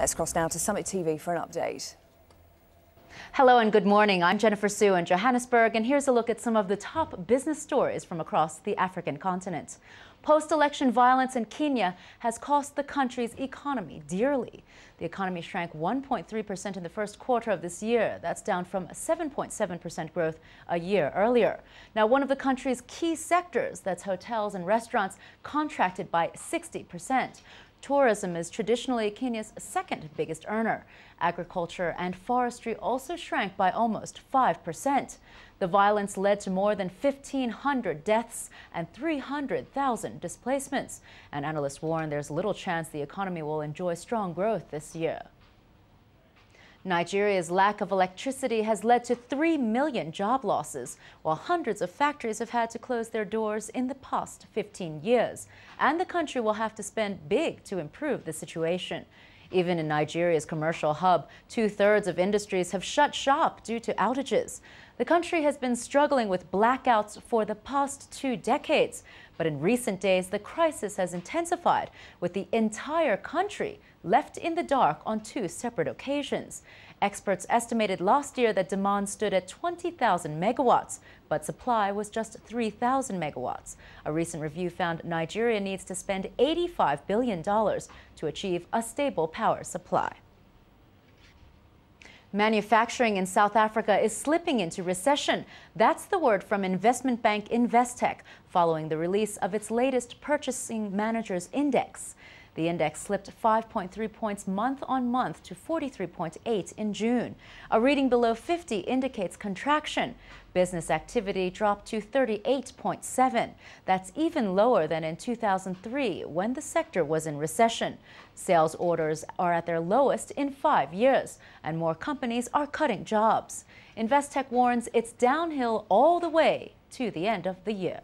Let's cross now to Summit TV for an update. Hello and good morning. I'm Jennifer Su in Johannesburg, and here's a look at some of the top business stories from across the African continent. Post-election violence in Kenya has cost the country's economy dearly. The economy shrank 1.3% in the first quarter of this year. That's down from 7.7% growth a year earlier. Now, one of the country's key sectors, that's hotels and restaurants, contracted by 60%. Tourism is traditionally Kenya's second biggest earner. Agriculture and forestry also shrank by almost 5%. The violence led to more than 1,500 deaths and 300,000 displacements. And analysts warn there's little chance the economy will enjoy strong growth this year. Nigeria's lack of electricity has led to 3 million job losses, while hundreds of factories have had to close their doors in the past 15 years. And the country will have to spend big to improve the situation. Even in Nigeria's commercial hub, 2/3 of industries have shut shop due to outages. The country has been struggling with blackouts for the past 2 decades. But in recent days, the crisis has intensified, with the entire country left in the dark on 2 separate occasions. Experts estimated last year that demand stood at 20,000 megawatts, but supply was just 3,000 megawatts. A recent review found Nigeria needs to spend $85 billion to achieve a stable power supply. Manufacturing in South Africa is slipping into recession. That's the word from investment bank Investec following the release of its latest Purchasing Managers Index. The index slipped 5.3 points month on month to 43.8 in June. A reading below 50 indicates contraction. Business activity dropped to 38.7. That's even lower than in 2003 when the sector was in recession. Sales orders are at their lowest in 5 years, and more companies are cutting jobs. Investec warns it's downhill all the way to the end of the year.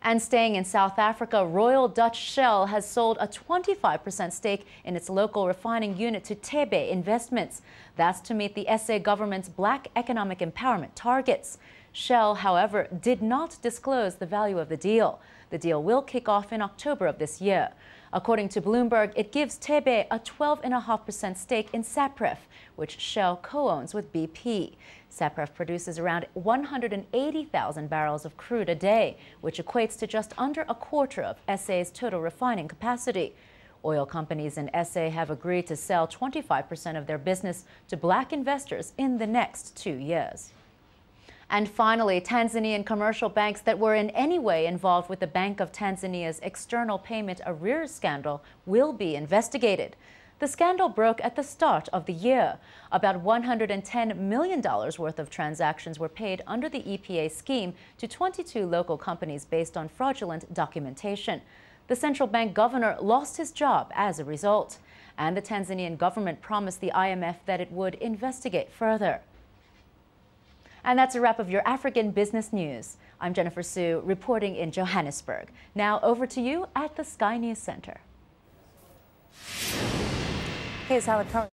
And staying in South Africa, Royal Dutch Shell has sold a 25% stake in its local refining unit to Tebe Investments. That's to meet the SA government's Black economic empowerment targets. Shell, however, did not disclose the value of the deal. The deal will kick off in October of this year. According to Bloomberg, it gives Tebe a 12.5% stake in Sapref, which Shell co-owns with BP. Sapref produces around 180,000 barrels of crude a day, which equates to just under a quarter of SA's total refining capacity. Oil companies in SA have agreed to sell 25% of their business to Black investors in the next 2 years. And finally, Tanzanian commercial banks that were in any way involved with the Bank of Tanzania's external payment arrears scandal will be investigated. The scandal broke at the start of the year. About $110 million worth of transactions were paid under the EPA scheme to 22 local companies based on fraudulent documentation. The central bank governor lost his job as a result, and the Tanzanian government promised the IMF that it would investigate further. And that's a wrap of your African business news. I'm Jennifer Su, reporting in Johannesburg. Now over to you at the Sky News Center. Here's how the current